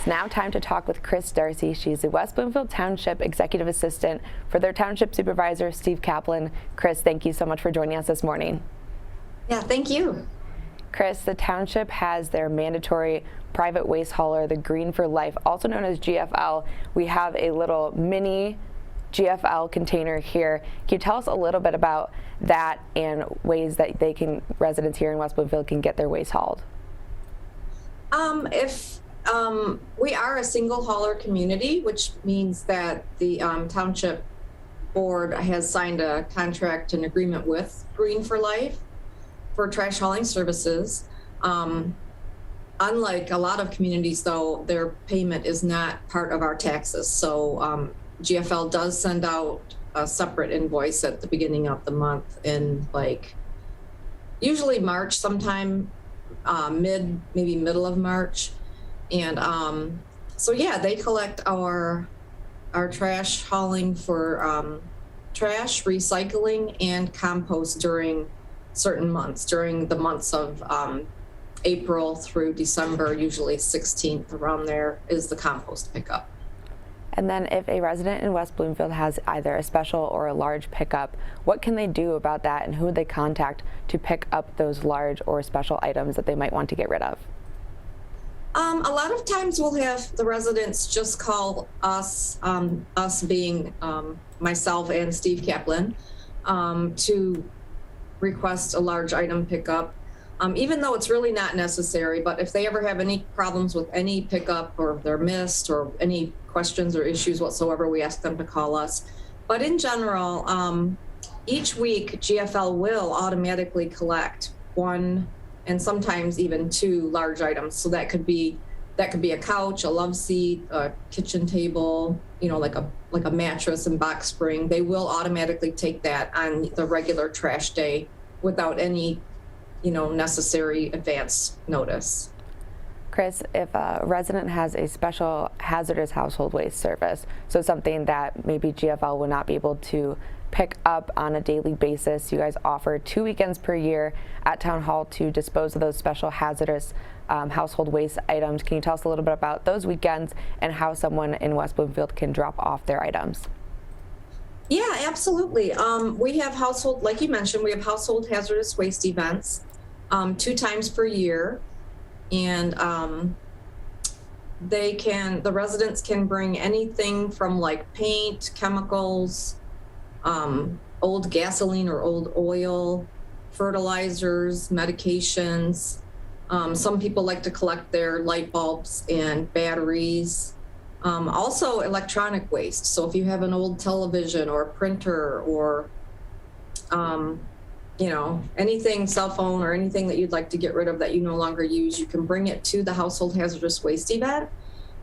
It's now time to talk with Kris Darcy. She's the West Bloomfield Township Executive Assistant for their Township Supervisor, Steve Kaplan. Kris, thank you so much for joining us this morning. Yeah, thank you. Kris, the Township has their mandatory private waste hauler, the Green for Life, also known as GFL. We have a little mini GFL container here. Can you tell us a little bit about that and ways that residents here in West Bloomfield can get their waste hauled? We are a single hauler community, which means that the Township Board has signed a contract and agreement with Green for Life for trash hauling services. Unlike a lot of communities, though, their payment is not part of our taxes. So GFL does send out a separate invoice at the beginning of the month in usually March, sometime maybe middle of March. And so yeah, they collect our trash hauling for trash, recycling, and compost during certain months, during the months of April through December, usually 16th, around there is the compost pickup. And then if a resident in West Bloomfield has either a special or a large pickup, what can they do about that, and who would they contact to pick up those large or special items that they might want to get rid of? A lot of times we'll have the residents just call us, us being myself and Steve Kaplan, to request a large item pickup, even though it's really not necessary. But if they ever have any problems with any pickup, or if they're missed, or any questions or issues whatsoever, we ask them to call us. But in general, each week GFL will automatically collect one and sometimes even two large items. So that could be a couch, a love seat, a kitchen table, like a mattress and box spring. They will automatically take that on the regular trash day without any, necessary advance notice. Kris, if a resident has a special hazardous household waste service, so something that maybe GFL would not be able to pick up on a daily basis, you guys offer 2 weekends per year at Town Hall to dispose of those special hazardous household waste items. Can you tell us a little bit about those weekends and how someone in West Bloomfield can drop off their items? Yeah, absolutely. We have like you mentioned, we have household hazardous waste events 2 times per year. And the residents can bring anything from paint, chemicals, old gasoline or old oil, fertilizers, medications. Some people like to collect their light bulbs and batteries. Also electronic waste. So if you have an old television or a printer or anything, cell phone or anything that you'd like to get rid of that you no longer use, you can bring it to the household hazardous waste event.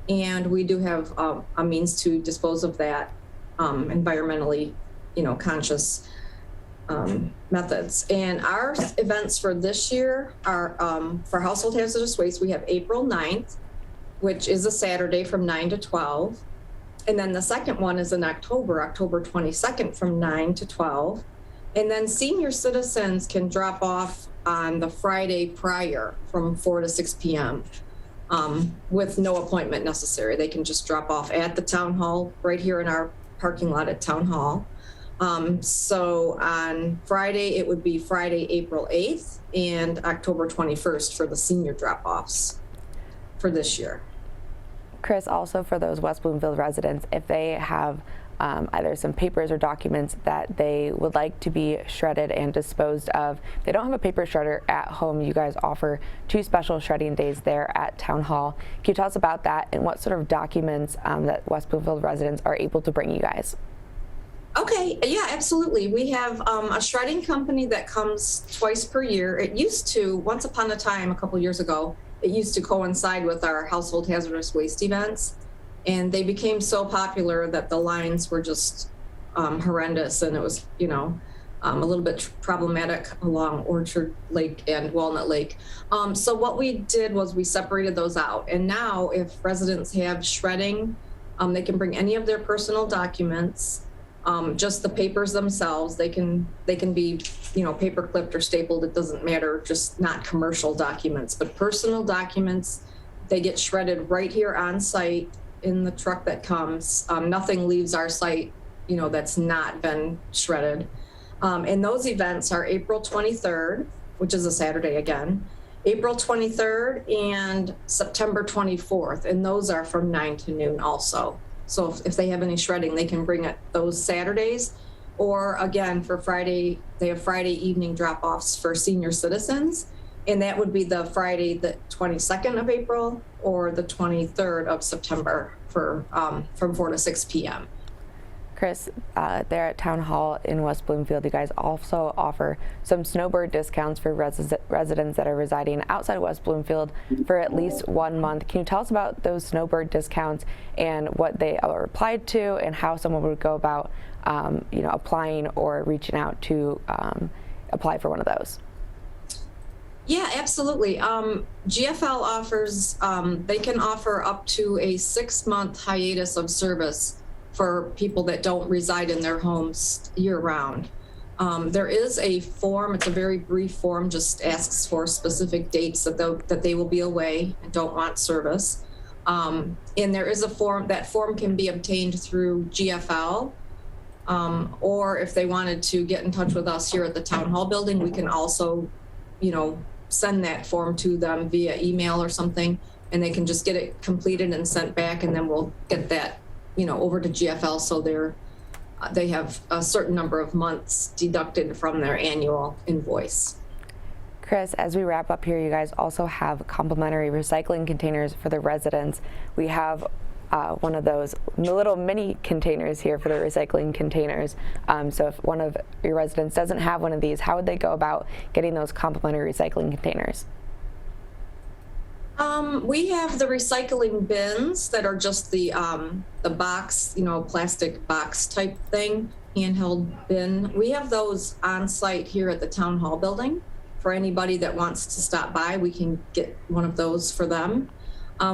And we do have a means to dispose of that environmentally, conscious methods. And our events for this year are for household hazardous waste, we have April 9th, which is a Saturday from 9 to 12. And then the second one is in October 22nd from 9 to 12. And then senior citizens can drop off on the Friday prior from 4 to 6 p.m. With no appointment necessary. They can just drop off at the Town Hall right here in our parking lot at Town Hall. So on Friday, it would be Friday, April 8th and October 21st for the senior drop-offs for this year. Kris, also for those West Bloomfield residents, if they have either some papers or documents that they would like to be shredded and disposed of. If they don't have a paper shredder at home, you guys offer 2 special shredding days there at Town Hall. Can you tell us about that and what sort of documents that West Bloomfield residents are able to bring you guys? Okay, yeah, absolutely. We have a shredding company that comes twice per year. It used to, once upon a time, a couple years ago, it used to coincide with our household hazardous waste events. And they became so popular that the lines were just horrendous, and it was, a little bit problematic along Orchard Lake and Walnut Lake. So what we did was we separated those out. And now if residents have shredding, they can bring any of their personal documents. Just the papers themselves, they can be, paper clipped or stapled. It doesn't matter, just not commercial documents, but personal documents They get shredded right here on site in the truck that comes. Nothing leaves our site, that's not been shredded. And those events are April 23rd, which is a Saturday again, April 23rd and September 24th. And those are from 9 to noon also. So if they have any shredding, they can bring it those Saturdays. Or again, for Friday, they have Friday evening drop-offs for senior citizens. And that would be the Friday, the 22nd of April or the 23rd of September for from 4 to 6 p.m. Kris, there at Town Hall in West Bloomfield, you guys also offer some Snowbird discounts for residents that are residing outside of West Bloomfield for at least 1 month. Can you tell us about those Snowbird discounts and what they are applied to and how someone would go about, applying or reaching out to apply for one of those? Yeah, absolutely. GFL offers, they can offer up to a 6-month hiatus of service for people that don't reside in their homes year-round. There is a form, it's a very brief form, just asks for specific dates that they will be away and don't want service. And there is a form, that form can be obtained through GFL, or if they wanted to get in touch with us here at the Town Hall building, we can also, send that form to them via email or something, and they can just get it completed and sent back, and then we'll get that over to GFL, so they have a certain number of months deducted from their annual invoice. Kris, as we wrap up here, you guys also have complimentary recycling containers for the residents. We have one of those little mini containers here for the recycling containers. So if one of your residents doesn't have one of these, how would they go about getting those complimentary recycling containers? We have the recycling bins that are just the box, plastic box type thing, handheld bin. We have those on site here at the Town Hall building. For anybody that wants to stop by, we can get one of those for them.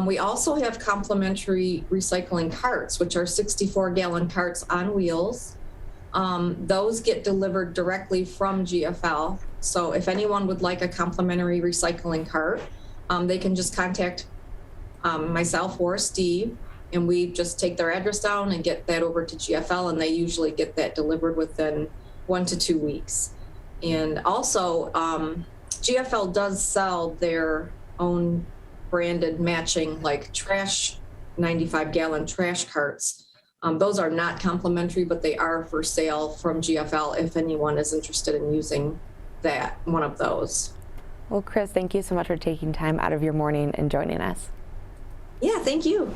We also have complimentary recycling carts, which are 64-gallon carts on wheels. Those get delivered directly from GFL. So if anyone would like a complimentary recycling cart, they can just contact myself or Steve, and we just take their address down and get that over to GFL, and they usually get that delivered within 1 to 2 weeks. And also, GFL does sell their own branded matching, like trash, 95-gallon trash carts. Those are not complimentary, but they are for sale from GFL if anyone is interested in using one of those. Well, Kris, thank you so much for taking time out of your morning and joining us. Yeah, thank you.